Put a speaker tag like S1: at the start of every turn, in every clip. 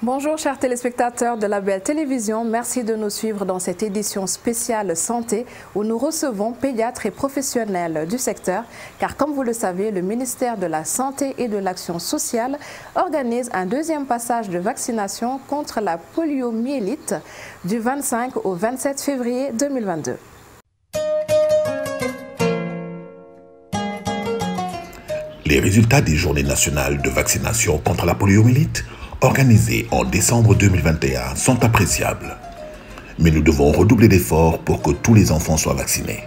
S1: Bonjour chers téléspectateurs de la Belle Télévision, merci de nous suivre dans cette édition spéciale santé où nous recevons pédiatres et professionnels du secteur car comme vous le savez, le ministère de la Santé et de l'Action sociale organise un deuxième passage de vaccination contre la poliomyélite du 25 au 27 février 2022.
S2: Les résultats des journées nationales de vaccination contre la poliomyélite organisées en décembre 2021 sont appréciables. Mais nous devons redoubler d'efforts pour que tous les enfants soient vaccinés.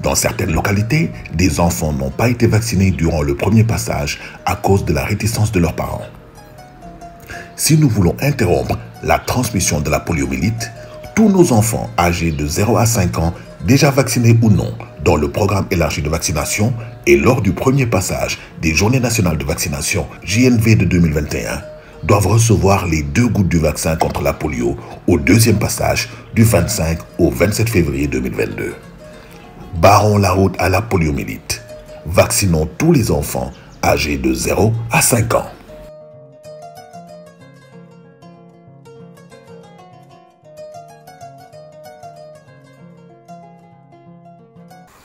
S2: Dans certaines localités, des enfants n'ont pas été vaccinés durant le premier passage à cause de la réticence de leurs parents. Si nous voulons interrompre la transmission de la poliomyélite, tous nos enfants âgés de 0 à 5 ans, déjà vaccinés ou non, dans le programme élargi de vaccination et lors du premier passage des Journées nationales de vaccination JNV de 2021, doivent recevoir les 2 gouttes du vaccin contre la polio au deuxième passage du 25 au 27 février 2022. Barrons la route à la poliomyélite. Vaccinons tous les enfants âgés de 0 à 5 ans.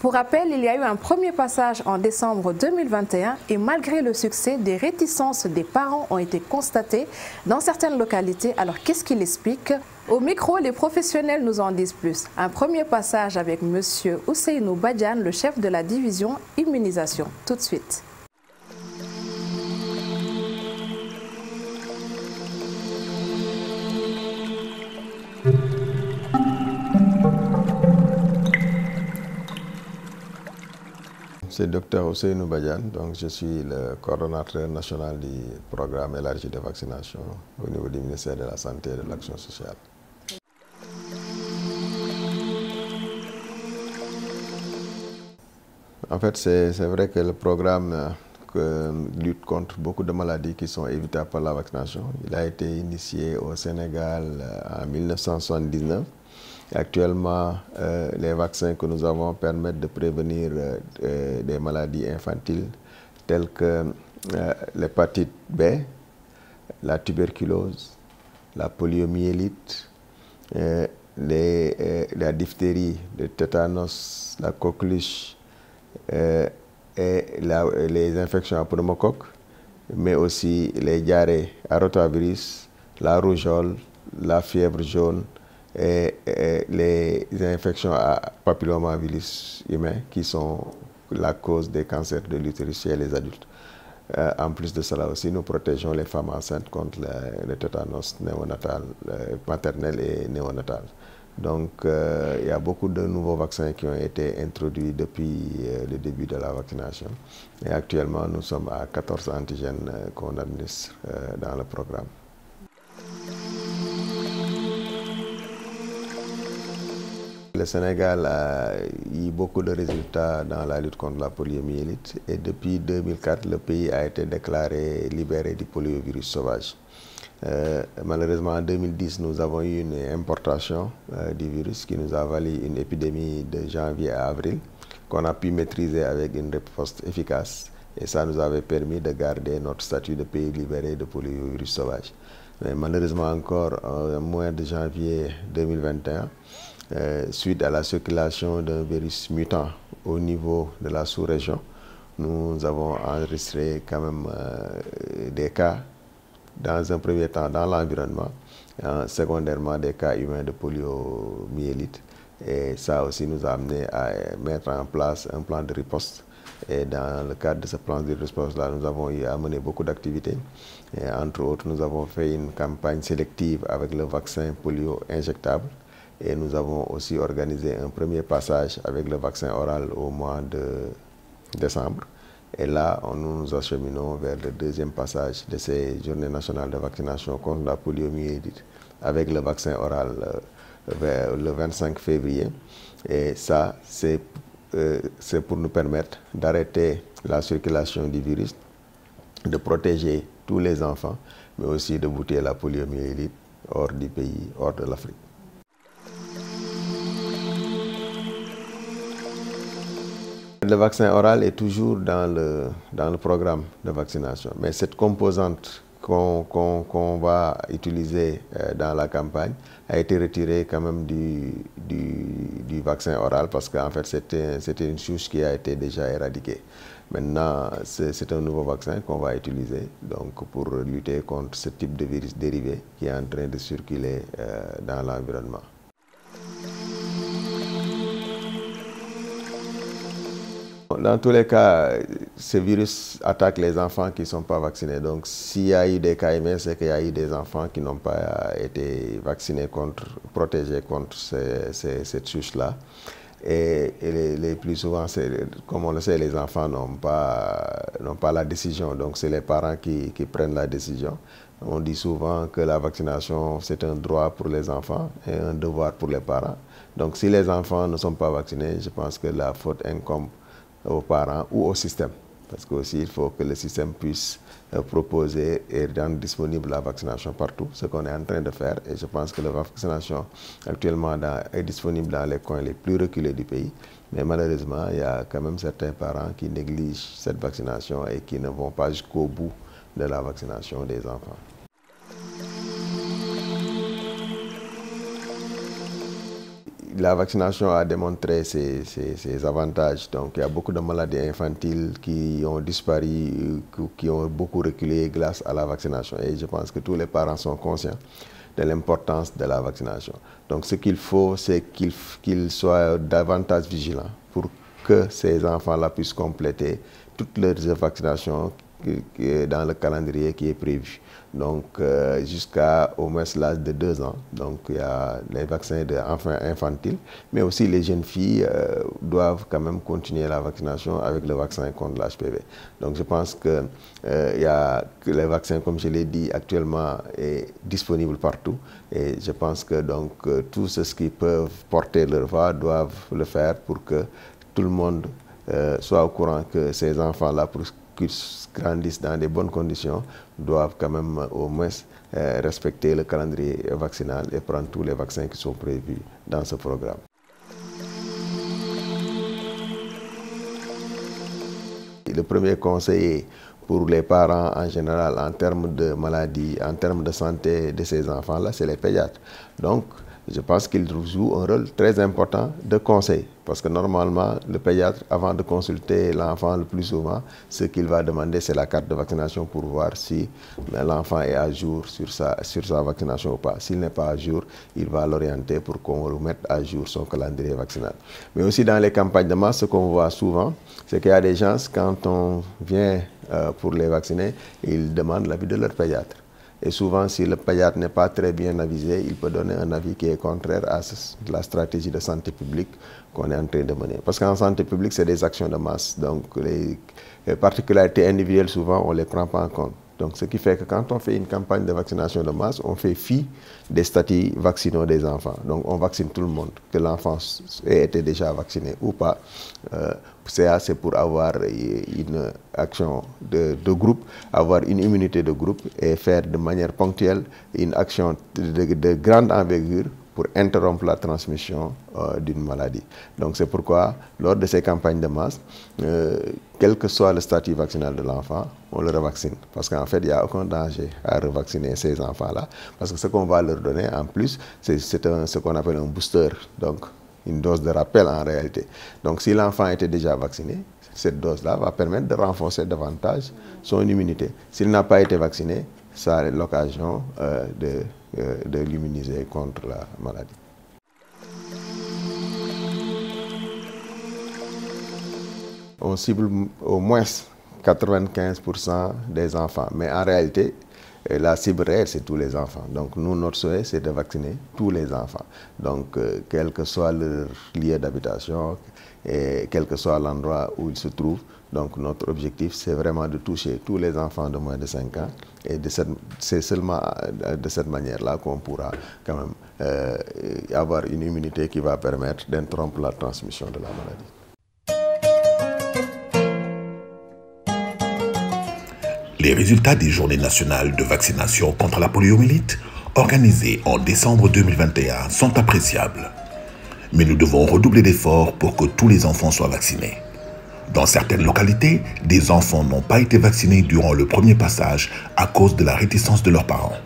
S1: Pour rappel, il y a eu un premier passage en décembre 2021 et malgré le succès, des réticences des parents ont été constatées dans certaines localités. Alors qu'est-ce qui l'explique? Au micro, les professionnels nous en disent plus. Un premier passage avec M. Ousseynou Badiane, le chef de la division immunisation. Tout de suite.
S3: C'est le Dr Ousseynou Badiane, donc je suis le coordonnateur national du programme élargi de vaccination au niveau du ministère de la Santé et de l'Action sociale. En fait, c'est vrai que le programme lutte contre beaucoup de maladies qui sont évitables par la vaccination. Il a été initié au Sénégal en 1979. Actuellement, les vaccins que nous avons permettent de prévenir des maladies infantiles telles que l'hépatite B, la tuberculose, la poliomyélite, la diphtérie, le tétanos, la coqueluche et les infections à pneumocoque, mais aussi les diarrhées à rotavirus, la rougeole, la fièvre jaune, et les infections à papillomavirus humain qui sont la cause des cancers de l'utérus chez les adultes. En plus de cela aussi, nous protégeons les femmes enceintes contre le tétanos néonatal, maternel et néonatal. Donc, il y a beaucoup de nouveaux vaccins qui ont été introduits depuis le début de la vaccination. Et actuellement, nous sommes à 14 antigènes qu'on administre dans le programme. Le Sénégal a eu beaucoup de résultats dans la lutte contre la poliomyélite et depuis 2004, le pays a été déclaré libéré du poliovirus sauvage. Malheureusement, en 2010, nous avons eu une importation du virus qui nous a valu une épidémie de janvier à avril qu'on a pu maîtriser avec une riposte efficace et ça nous avait permis de garder notre statut de pays libéré de poliovirus sauvage. Mais malheureusement encore, au mois de janvier 2021, suite à la circulation d'un virus mutant au niveau de la sous-région, nous avons enregistré quand même des cas, dans un premier temps dans l'environnement, secondairement des cas humains de poliomyélite. Et ça aussi nous a amené à mettre en place un plan de riposte. Et dans le cadre de ce plan de riposte-là, nous avons eu à mener beaucoup d'activités. Entre autres, nous avons fait une campagne sélective avec le vaccin polio injectable. Et nous avons aussi organisé un premier passage avec le vaccin oral au mois de décembre. Et là, nous nous acheminons vers le deuxième passage de ces journées nationales de vaccination contre la poliomyélite avec le vaccin oral vers le 25 février. Et ça, c'est pour nous permettre d'arrêter la circulation du virus, de protéger tous les enfants, mais aussi de bouter la poliomyélite hors du pays, hors de l'Afrique. Le vaccin oral est toujours dans le programme de vaccination, mais cette composante qu'on va utiliser dans la campagne a été retiré quand même du vaccin oral parce qu'en fait c'était une souche qui a été déjà éradiquée. Maintenant, c'est un nouveau vaccin qu'on va utiliser donc, pour lutter contre ce type de virus dérivé qui est en train de circuler dans l'environnement. Dans tous les cas, ce virus attaque les enfants qui ne sont pas vaccinés. Donc, s'il y a eu des cas émergents, c'est qu'il y a eu des enfants qui n'ont pas été vaccinés protégés contre cette souche-là. Et les plus souvent, comme on le sait, les enfants n'ont pas la décision. Donc, c'est les parents qui prennent la décision. On dit souvent que la vaccination, c'est un droit pour les enfants et un devoir pour les parents. Donc, si les enfants ne sont pas vaccinés, je pense que la faute incombe aux parents ou au système. Parce qu'aussi, il faut que le système puisse proposer et rendre disponible la vaccination partout, ce qu'on est en train de faire. Et je pense que la vaccination actuellement est disponible dans les coins les plus reculés du pays. Mais malheureusement, il y a quand même certains parents qui négligent cette vaccination et qui ne vont pas jusqu'au bout de la vaccination des enfants. La vaccination a démontré ses avantages. Donc, il y a beaucoup de maladies infantiles qui ont disparu, qui ont beaucoup reculé grâce à la vaccination. Et je pense que tous les parents sont conscients de l'importance de la vaccination. Donc, ce qu'il faut, c'est qu'ils soient davantage vigilants pour que ces enfants-là puissent compléter toutes leurs vaccinations dans le calendrier qui est prévu. Donc, jusqu'à au moins l'âge de 2 ans. Donc, il y a les vaccins infantiles, mais aussi les jeunes filles doivent quand même continuer la vaccination avec le vaccin contre l'HPV. Donc, je pense que les vaccins, comme je l'ai dit, actuellement est disponible partout. Et je pense que donc, tous ceux qui peuvent porter leur voix doivent le faire pour que tout le monde soit au courant que ces enfants-là, pour qu'ils grandissent dans des bonnes conditions, doivent quand même au moins respecter le calendrier vaccinal et prendre tous les vaccins qui sont prévus dans ce programme. Le premier conseil pour les parents en général en termes de maladie, en termes de santé de ces enfants-là, c'est les pédiatres. Donc, je pense qu'ils jouent un rôle très important de conseil. Parce que normalement, le pédiatre, avant de consulter l'enfant le plus souvent, ce qu'il va demander, c'est la carte de vaccination pour voir si l'enfant est à jour sur sa vaccination ou pas. S'il n'est pas à jour, il va l'orienter pour qu'on remette à jour son calendrier vaccinal. Mais aussi dans les campagnes de masse, ce qu'on voit souvent, c'est qu'il y a des gens, quand on vient pour les vacciner, ils demandent l'avis de leur pédiatre. Et souvent, si le pédiatre n'est pas très bien avisé, il peut donner un avis qui est contraire à la stratégie de santé publique qu'on est en train de mener. Parce qu'en santé publique, c'est des actions de masse. Donc, les particularités individuelles, souvent, on ne les prend pas en compte. Donc, ce qui fait que quand on fait une campagne de vaccination de masse, on fait fi des statuts vaccinaux des enfants. Donc, on vaccine tout le monde, que l'enfant ait été déjà vacciné ou pas. C'est pour avoir une action de groupe, avoir une immunité de groupe et faire de manière ponctuelle une action de grande envergure pour interrompre la transmission d'une maladie. Donc c'est pourquoi, lors de ces campagnes de masse, quel que soit le statut vaccinal de l'enfant, on le revaccine. Parce qu'en fait, il n'y a aucun danger à revacciner ces enfants-là. Parce que ce qu'on va leur donner, en plus, c'est ce qu'on appelle un booster. Donc, une dose de rappel en réalité. Donc si l'enfant était déjà vacciné, cette dose-là va permettre de renforcer davantage son immunité. S'il n'a pas été vacciné, ça a l'occasion de l'immuniser contre la maladie. On cible au moins 95% des enfants, mais en réalité, la cible réelle, c'est tous les enfants. Donc, nous, notre souhait, c'est de vacciner tous les enfants. Donc, quel que soit leur lieu d'habitation et quel que soit l'endroit où ils se trouvent. Donc, notre objectif, c'est vraiment de toucher tous les enfants de moins de 5 ans. Et c'est seulement de cette manière-là qu'on pourra quand même avoir une immunité qui va permettre d'interrompre la transmission de la maladie.
S2: Les résultats des journées nationales de vaccination contre la poliomyélite organisées en décembre 2021 sont appréciables. Mais nous devons redoubler d'efforts pour que tous les enfants soient vaccinés. Dans certaines localités, des enfants n'ont pas été vaccinés durant le premier passage à cause de la réticence de leurs parents.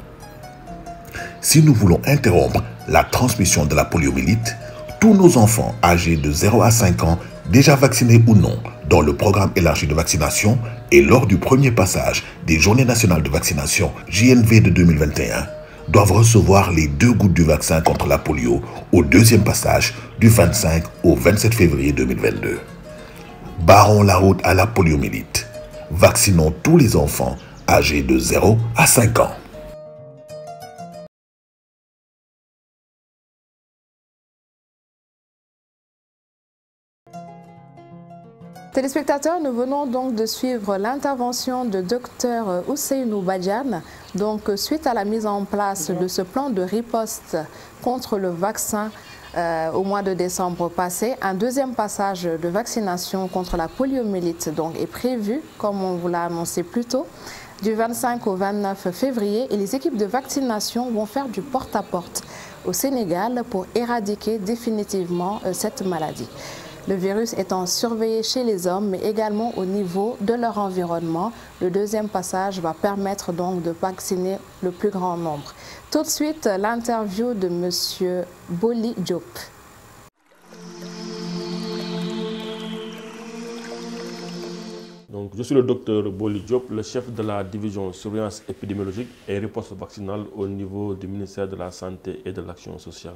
S2: Si nous voulons interrompre la transmission de la poliomyélite, tous nos enfants âgés de 0 à 5 ans, déjà vaccinés ou non, dans le programme élargi de vaccination et lors du premier passage des Journées nationales de vaccination JNV de 2021, doivent recevoir les 2 gouttes du vaccin contre la polio au deuxième passage du 25 au 27 février 2022. Barrons la route à la poliomyélite. Vaccinons tous les enfants âgés de 0 à 5 ans.
S1: Téléspectateurs, nous venons donc de suivre l'intervention de Dr Ousseynou Badiane. Donc, suite à la mise en place de ce plan de riposte contre le vaccin au mois de décembre passé, un deuxième passage de vaccination contre la poliomyélite donc, est prévu, comme on vous l'a annoncé plus tôt, du 25 au 29 février. Et les équipes de vaccination vont faire du porte-à-porte au Sénégal pour éradiquer définitivement cette maladie. Le virus étant surveillé chez les hommes, mais également au niveau de leur environnement. Le deuxième passage va permettre donc de vacciner le plus grand nombre. Tout de suite, l'interview de M. Boli Diop.
S4: Donc, je suis le docteur Boli Diop, le chef de la division surveillance épidémiologique et riposte vaccinale au niveau du ministère de la Santé et de l'Action sociale.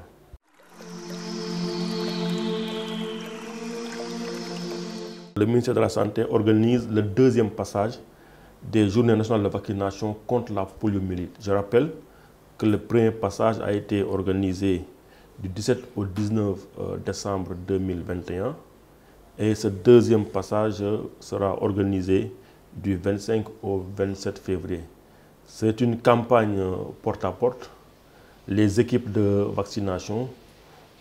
S4: Le ministère de la Santé organise le deuxième passage des Journées nationales de vaccination contre la poliomyélite. Je rappelle que le premier passage a été organisé du 17 au 19 décembre 2021 et ce deuxième passage sera organisé du 25 au 27 février. C'est une campagne porte-à-porte. Les équipes de vaccination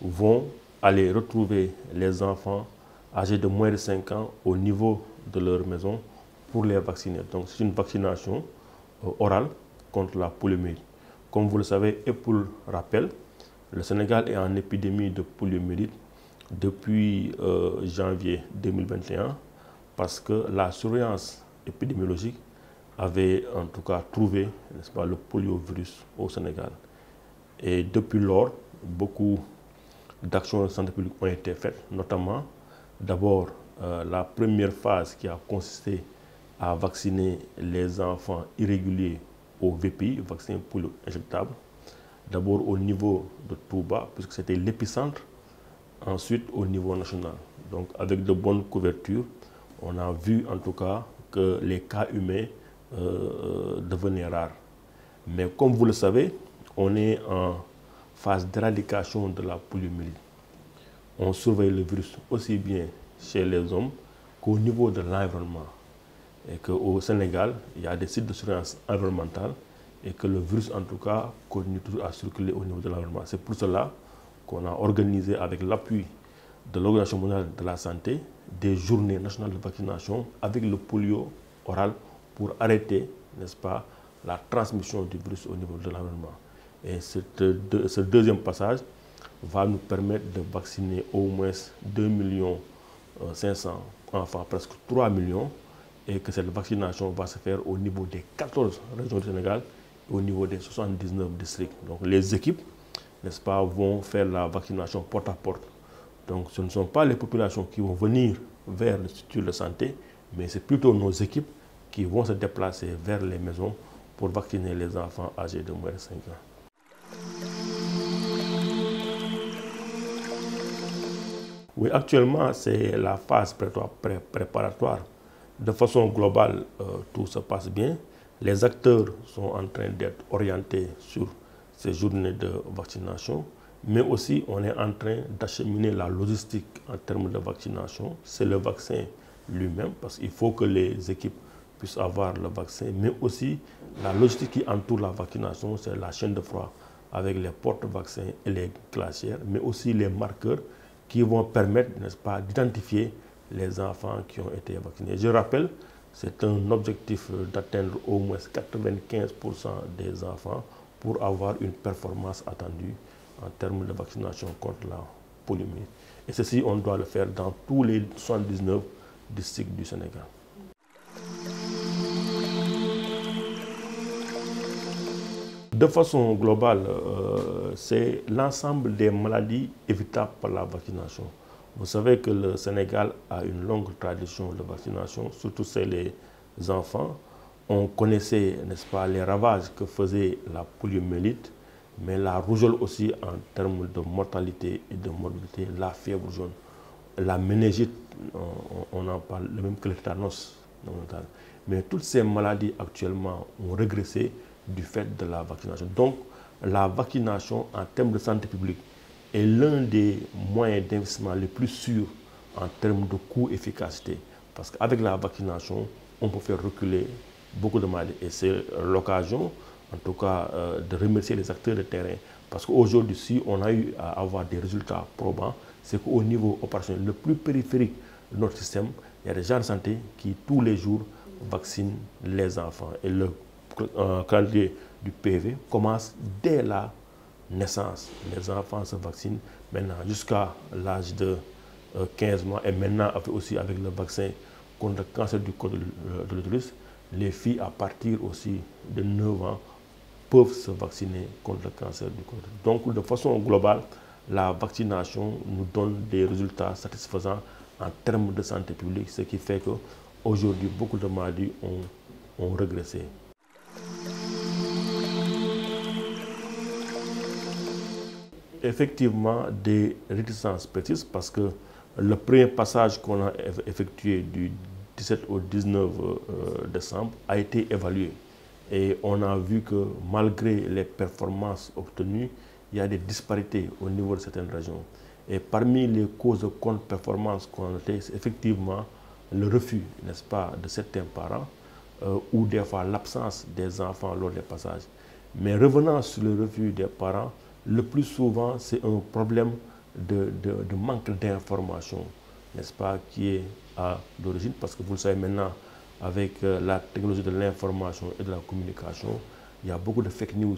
S4: vont aller retrouver les enfants âgés de moins de 5 ans au niveau de leur maison pour les vacciner. Donc c'est une vaccination orale contre la poliomyélite. Comme vous le savez, et pour le rappel, le Sénégal est en épidémie de poliomyélite depuis janvier 2021 parce que la surveillance épidémiologique avait en tout cas trouvé, n'est-ce pas, le poliovirus au Sénégal. Et depuis lors, beaucoup d'actions de santé publique ont été faites, notamment d'abord la première phase qui a consisté à vacciner les enfants irréguliers au VPI, vaccin polio injectable, d'abord au niveau de Touba, puisque c'était l'épicentre, ensuite au niveau national. Donc avec de bonnes couvertures, on a vu en tout cas que les cas humains devenaient rares. Mais comme vous le savez, on est en phase d'éradication de la poliomyélite. On surveille le virus aussi bien chez les hommes qu'au niveau de l'environnement. Et qu'au Sénégal, il y a des sites de surveillance environnementale et que le virus, en tout cas, continue toujours à circuler au niveau de l'environnement. C'est pour cela qu'on a organisé, avec l'appui de l'Organisation mondiale de la santé, des journées nationales de vaccination avec le polio oral pour arrêter, n'est-ce pas, la transmission du virus au niveau de l'environnement. Et ce deuxième passage va nous permettre de vacciner au moins 2 500 000 enfants, presque 3 millions, et que cette vaccination va se faire au niveau des 14 régions du Sénégal et au niveau des 79 districts. Donc les équipes, n'est-ce pas, vont faire la vaccination porte à porte. Donc ce ne sont pas les populations qui vont venir vers le structure de santé, mais c'est plutôt nos équipes qui vont se déplacer vers les maisons pour vacciner les enfants âgés de moins de 5 ans. Oui, actuellement, c'est la phase préparatoire. De façon globale, tout se passe bien. Les acteurs sont en train d'être orientés sur ces journées de vaccination, mais aussi on est en train d'acheminer la logistique en termes de vaccination. C'est le vaccin lui-même, parce qu'il faut que les équipes puissent avoir le vaccin, mais aussi la logistique qui entoure la vaccination, c'est la chaîne de froid avec les porte-vaccins et les glacières, mais aussi les marqueurs qui vont permettre, n'est-ce pas, d'identifier les enfants qui ont été vaccinés. Je rappelle, c'est un objectif d'atteindre au moins 95% des enfants pour avoir une performance attendue en termes de vaccination contre la poliomyélite. Et ceci, on doit le faire dans tous les 79 districts du Sénégal. De façon globale, c'est l'ensemble des maladies évitables par la vaccination. Vous savez que le Sénégal a une longue tradition de vaccination, surtout chez les enfants. On connaissait, n'est-ce pas, les ravages que faisait la poliomyélite, mais la rougeole aussi en termes de mortalité et de morbidité, la fièvre jaune, la méningite, on en parle, le même que le tétanos. Mais toutes ces maladies actuellement ont régressé du fait de la vaccination. Donc, la vaccination en termes de santé publique est l'un des moyens d'investissement les plus sûrs en termes de coût-efficacité. Parce qu'avec la vaccination, on peut faire reculer beaucoup de maladies. Et c'est l'occasion, en tout cas, de remercier les acteurs de terrain. Parce qu'aujourd'hui, si on a eu à avoir des résultats probants, c'est qu'au niveau opérationnel le plus périphérique de notre système, il y a des gens de santé qui, tous les jours, vaccinent les enfants. Et le calendrier du PV commence dès la naissance. Les enfants se vaccinent maintenant jusqu'à l'âge de 15 mois et maintenant aussi avec le vaccin contre le cancer du col de l'utérus, les filles à partir aussi de 9 ans peuvent se vacciner contre le cancer du col. Donc de façon globale, la vaccination nous donne des résultats satisfaisants en termes de santé publique, ce qui fait qu'aujourd'hui beaucoup de maladies ont régressé. Effectivement, des réticences persistent parce que le premier passage qu'on a effectué du 17 au 19 décembre a été évalué. Et on a vu que malgré les performances obtenues, il y a des disparités au niveau de certaines régions. Et parmi les causes de contre-performance qu'on a notées, c'est effectivement le refus, n'est-ce pas, de certains parents ou des fois l'absence des enfants lors des passages. Mais revenant sur le refus des parents, le plus souvent, c'est un problème de manque d'information, n'est-ce pas, qui est à l'origine, parce que vous le savez maintenant, avec la technologie de l'information et de la communication, il y a beaucoup de fake news.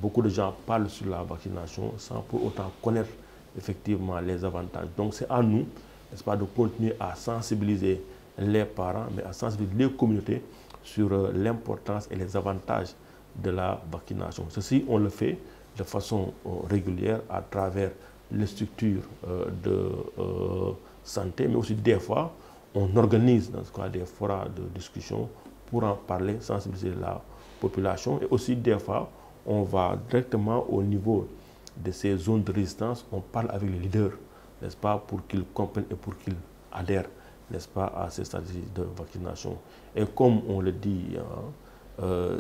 S4: Beaucoup de gens parlent sur la vaccination sans pour autant connaître effectivement les avantages. Donc c'est à nous, n'est-ce pas, de continuer à sensibiliser les parents, mais à sensibiliser les communautés sur l'importance et les avantages de la vaccination. Ceci, on le fait de façon régulière à travers les structures de santé, mais aussi des fois, on organise dans ce cas des forats de discussion pour en parler, sensibiliser la population. Et aussi des fois, on va directement au niveau de ces zones de résistance, on parle avec les leaders, n'est-ce pas, pour qu'ils comprennent et pour qu'ils adhèrent, n'est-ce pas, à ces stratégies de vaccination. Et comme on le dit,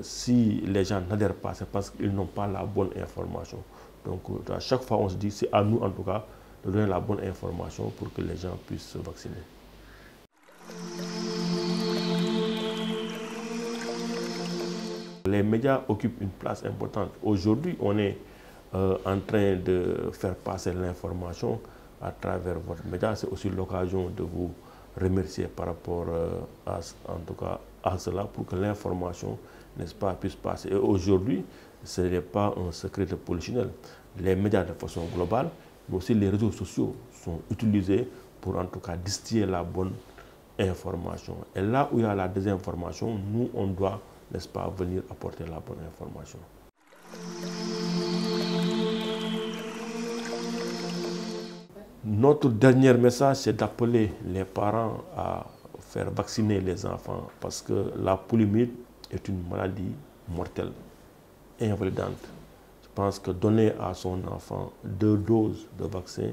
S4: si les gens n'adhèrent pas, c'est parce qu'ils n'ont pas la bonne information. Donc à chaque fois, on se dit, c'est à nous en tout cas de donner la bonne information pour que les gens puissent se vacciner. Les médias occupent une place importante. Aujourd'hui, on est en train de faire passer l'information à travers votre média. C'est aussi l'occasion de vous remercier par rapport en tout cas à cela pour que l'information, n'est-ce pas, puisse passer. Et aujourd'hui, ce n'est pas un secret de polichinelle. Les médias de façon globale, mais aussi les réseaux sociaux sont utilisés pour en tout cas distiller la bonne information. Et là où il y a la désinformation, nous, on doit, n'est-ce pas, venir apporter la bonne information. Notre dernier message, c'est d'appeler les parents à faire vacciner les enfants parce que la poliomyélite est une maladie mortelle, invalidante. Je pense que donner à son enfant 2 doses de vaccin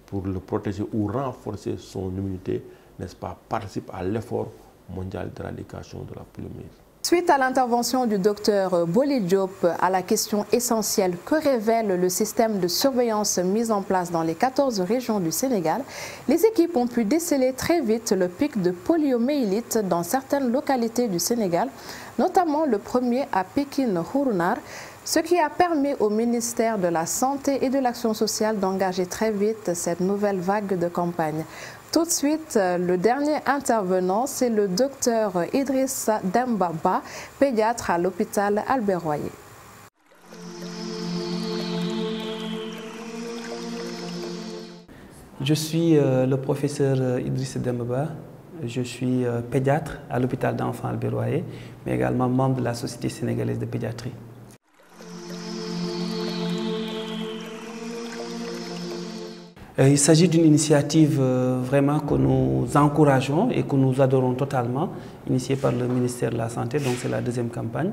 S4: pour le protéger ou renforcer son immunité, n'est-ce pas, participe à l'effort mondial d'éradication de la poliomyélite.
S1: Suite à l'intervention du docteur Boli Diop à la question essentielle que révèle le système de surveillance mis en place dans les 14 régions du Sénégal, les équipes ont pu déceler très vite le pic de poliomyélite dans certaines localités du Sénégal, notamment le premier à Pékin-Hourounar, ce qui a permis au ministère de la Santé et de l'Action sociale d'engager très vite cette nouvelle vague de campagne. Tout de suite, le dernier intervenant, c'est le docteur Idrissa Dembaba, pédiatre à l'hôpital Albert Royer.
S5: Je suis le professeur Idrissa Dembaba, Je suis pédiatre à l'hôpital d'enfants Albert Royer, mais également membre de la Société sénégalaise de pédiatrie. Il s'agit d'une initiative vraiment que nous encourageons et que nous adorons totalement, initiée par le ministère de la Santé, donc c'est la deuxième campagne.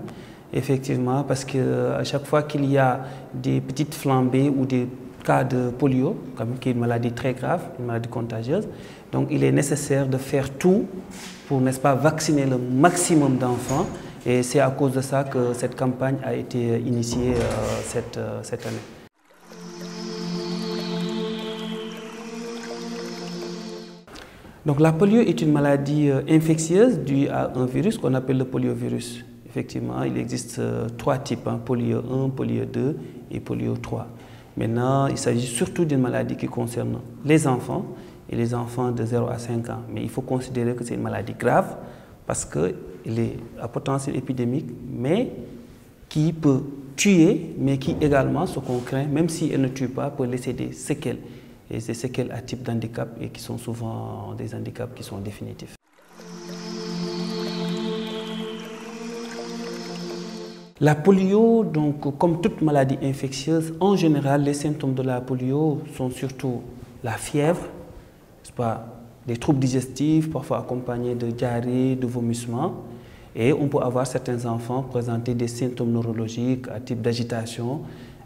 S5: Effectivement, parce qu'à chaque fois qu'il y a des petites flambées ou des cas de polio, qui est une maladie très grave, une maladie contagieuse, donc il est nécessaire de faire tout pour, n'est-ce pas, vacciner le maximum d'enfants. Et c'est à cause de ça que cette campagne a été initiée cette année. Donc la polio est une maladie infectieuse due à un virus qu'on appelle le poliovirus. Effectivement, il existe 3 types, polio 1, polio 2 et polio 3. Maintenant, il s'agit surtout d'une maladie qui concerne les enfants et les enfants de 0 à 5 ans. Mais il faut considérer que c'est une maladie grave parce qu'elle est à potentiel épidémique, mais qui peut tuer, mais qui également, ce qu'on craint, même si elle ne tue pas, peut laisser des séquelles. Et ces séquelles à type d'handicap et qui sont souvent des handicaps qui sont définitifs. La polio, donc, comme toute maladie infectieuse, en général, les symptômes de la polio sont surtout la fièvre, n'est-ce pas, des troubles digestifs, parfois accompagnés de diarrhée, de vomissements. Et on peut avoir certains enfants présenter des symptômes neurologiques à type d'agitation.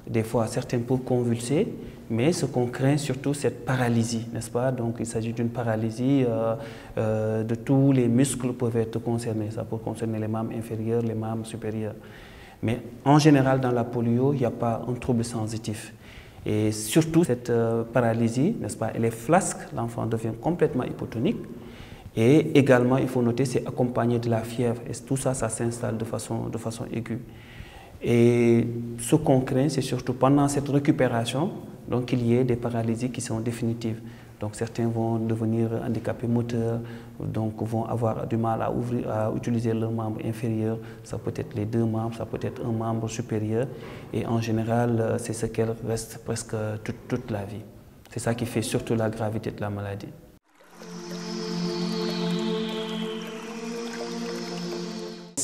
S5: Des fois, certains peuvent convulser, mais ce qu'on craint surtout, c'est cette paralysie, n'est-ce pas? Donc, il s'agit d'une paralysie de tous les muscles peuvent être concernés. Ça peut concerner les membres inférieurs, les membres supérieurs. Mais en général, dans la polio, il n'y a pas un trouble sensitif. Et surtout, cette paralysie, n'est-ce pas, elle est flasque, l'enfant devient complètement hypotonique. Et également, il faut noter, c'est accompagné de la fièvre. Et tout ça, ça s'installe de façon aiguë. Et ce qu'on craint, c'est surtout pendant cette récupération, donc qu'il y ait des paralysies qui sont définitives. Donc certains vont devenir handicapés moteurs, donc vont avoir du mal à utiliser leur membre inférieur. Ça peut être les 2 membres, ça peut être un membre supérieur. Et en général, c'est ce qu'elle reste presque toute la vie. C'est ça qui fait surtout la gravité de la maladie.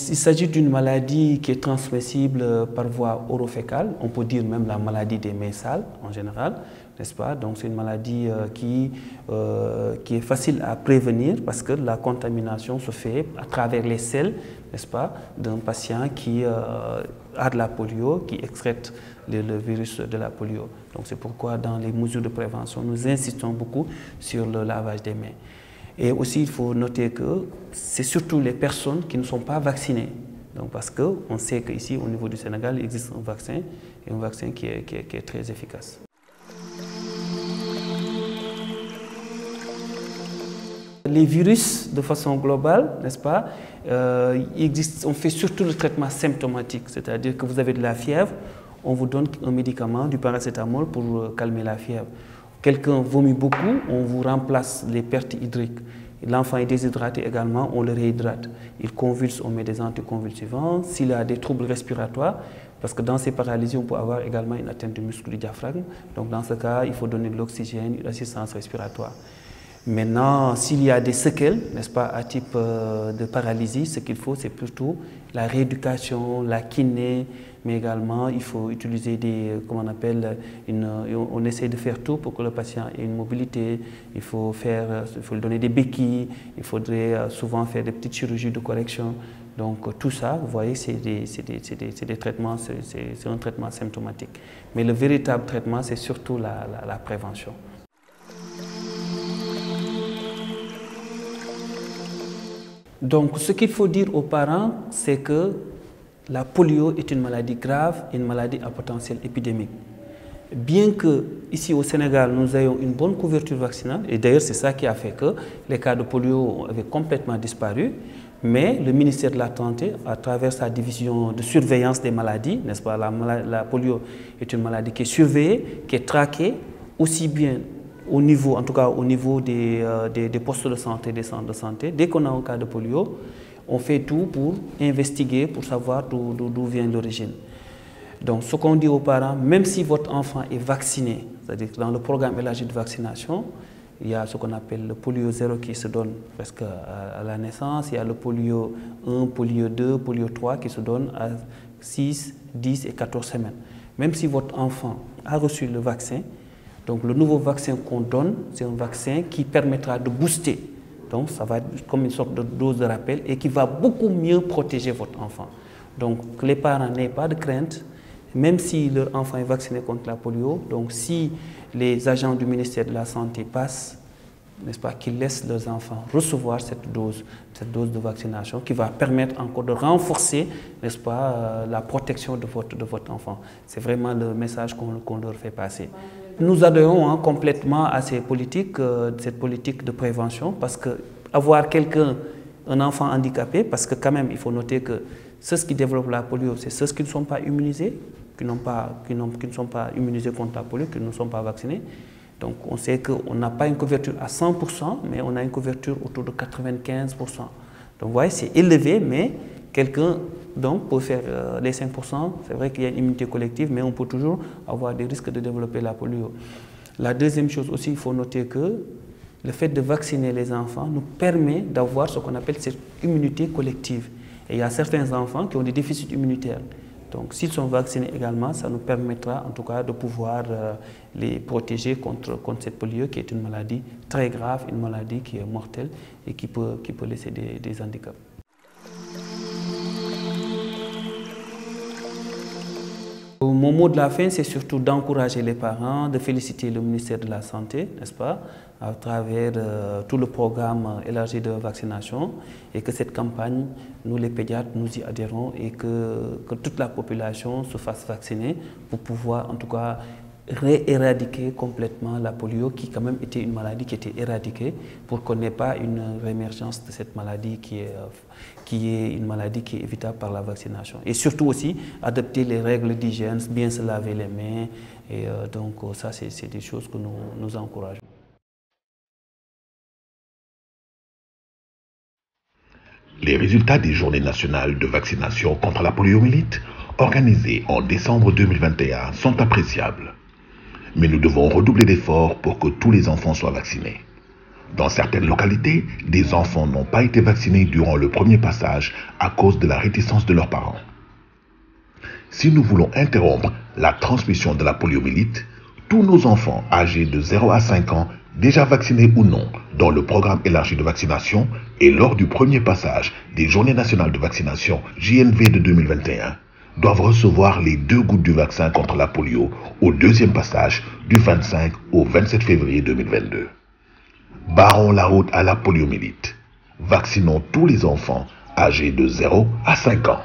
S5: Il s'agit d'une maladie qui est transmissible par voie orofécale, on peut dire même la maladie des mains sales en général, n'est-ce pas? Donc c'est une maladie qui est facile à prévenir parce que la contamination se fait à travers les selles, n'est-ce pas, d'un patient qui a de la polio, qui excrète le virus de la polio. Donc c'est pourquoi dans les mesures de prévention, nous insistons beaucoup sur le lavage des mains. Et aussi, il faut noter que c'est surtout les personnes qui ne sont pas vaccinées. Donc, parce qu'on sait qu'ici, au niveau du Sénégal, il existe un vaccin, et un vaccin qui est très efficace. Les virus, de façon globale, n'est-ce pas, on fait surtout le traitement symptomatique, c'est-à-dire que vous avez de la fièvre, on vous donne un médicament, du paracétamol, pour calmer la fièvre. Quelqu'un vomit beaucoup, on vous remplace les pertes hydriques. L'enfant est déshydraté également, on le réhydrate. Il convulse, on met des anticonvulsivants. S'il a des troubles respiratoires, parce que dans ces paralysies, on peut avoir également une atteinte du muscle du diaphragme. Donc dans ce cas, il faut donner de l'oxygène, une assistance respiratoire. Maintenant, s'il y a des séquelles, n'est-ce pas, à type de paralysie, ce qu'il faut, c'est plutôt la rééducation, la kiné, mais également il faut utiliser comment on appelle, on essaie de faire tout pour que le patient ait une mobilité, il faut lui donner des béquilles, il faudrait souvent faire des petites chirurgies de correction. Donc tout ça, vous voyez, c'est des traitements, c'est un traitement symptomatique. Mais le véritable traitement, c'est surtout la prévention. Donc ce qu'il faut dire aux parents, c'est que la polio est une maladie grave, une maladie à potentiel épidémique. Bien que ici au Sénégal, nous ayons une bonne couverture vaccinale, et d'ailleurs c'est ça qui a fait que les cas de polio avaient complètement disparu, mais le ministère de la Santé, à travers sa division de surveillance des maladies, n'est-ce pas, la polio est une maladie qui est surveillée, qui est traquée, aussi bien au niveau, en tout cas au niveau des postes de santé, des centres de santé. Dès qu'on a un cas de polio, on fait tout pour investiguer, pour savoir d'où vient l'origine. Donc ce qu'on dit aux parents, même si votre enfant est vacciné, c'est-à-dire dans le programme élargi de vaccination, Il y a ce qu'on appelle le polio 0 qui se donne presque à la naissance. Il y a le polio 1, polio 2, polio 3 qui se donne à 6, 10 et 14 semaines. Même si votre enfant a reçu le vaccin, donc le nouveau vaccin qu'on donne, c'est un vaccin qui permettra de booster. Donc ça va être comme une sorte de dose de rappel et qui va beaucoup mieux protéger votre enfant. Donc que les parents n'aient pas de crainte, même si leur enfant est vacciné contre la polio, donc si les agents du ministère de la Santé passent, n'est-ce pas, qu'ils laissent leurs enfants recevoir cette dose de vaccination qui va permettre encore de renforcer, n'est-ce pas, la protection de votre enfant. C'est vraiment le message qu'on leur fait passer. Nous adhérons complètement à cette politique de prévention parce que avoir un enfant handicapé, parce que quand même il faut noter que ceux qui développent la polio, c'est ceux qui ne sont pas immunisés, qui ne sont pas immunisés contre la polio, qui ne sont pas vaccinés. Donc on sait qu'on n'a pas une couverture à 100%, mais on a une couverture autour de 95%. Donc vous voyez, c'est élevé, mais quelqu'un peut faire les 5%. C'est vrai qu'il y a une immunité collective, mais on peut toujours avoir des risques de développer la polio. La deuxième chose aussi, il faut noter que le fait de vacciner les enfants nous permet d'avoir ce qu'on appelle cette immunité collective. Et il y a certains enfants qui ont des déficits immunitaires. Donc s'ils sont vaccinés également, ça nous permettra en tout cas de pouvoir les protéger contre cette polio qui est une maladie très grave, une maladie qui est mortelle et qui peut laisser des handicaps. Mon mot de la fin, c'est surtout d'encourager les parents, de féliciter le ministère de la Santé, n'est-ce pas, à travers tout le programme élargi de vaccination et que cette campagne, nous les pédiatres, nous y adhérons et que toute la population se fasse vacciner pour pouvoir en tout cas éradiquer complètement la polio qui quand même était une maladie qui était éradiquée pour qu'on n'ait pas une réémergence de cette maladie qui est une maladie qui est évitable par la vaccination. Et surtout aussi adopter les règles d'hygiène, bien se laver les mains et donc ça c'est des choses que nous encourageons.
S2: Les résultats des journées nationales de vaccination contre la poliomyélite organisées en décembre 2021 sont appréciables. Mais nous devons redoubler d'efforts pour que tous les enfants soient vaccinés. Dans certaines localités, des enfants n'ont pas été vaccinés durant le premier passage à cause de la réticence de leurs parents. Si nous voulons interrompre la transmission de la poliomyélite, tous nos enfants âgés de 0 à 5 ans, déjà vaccinés ou non, dans le programme élargi de vaccination et lors du premier passage des Journées nationales de vaccination JNV de 2021, doivent recevoir les 2 gouttes du vaccin contre la polio au deuxième passage du 25 au 27 février 2022. Barrons la route à la poliomyélite. Vaccinons tous les enfants âgés de 0 à 5 ans.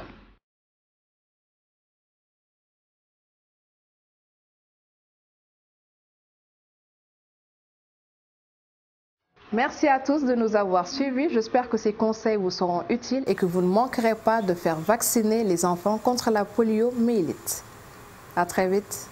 S1: Merci à tous de nous avoir suivis. J'espère que ces conseils vous seront utiles et que vous ne manquerez pas de faire vacciner les enfants contre la poliomyélite. À très vite.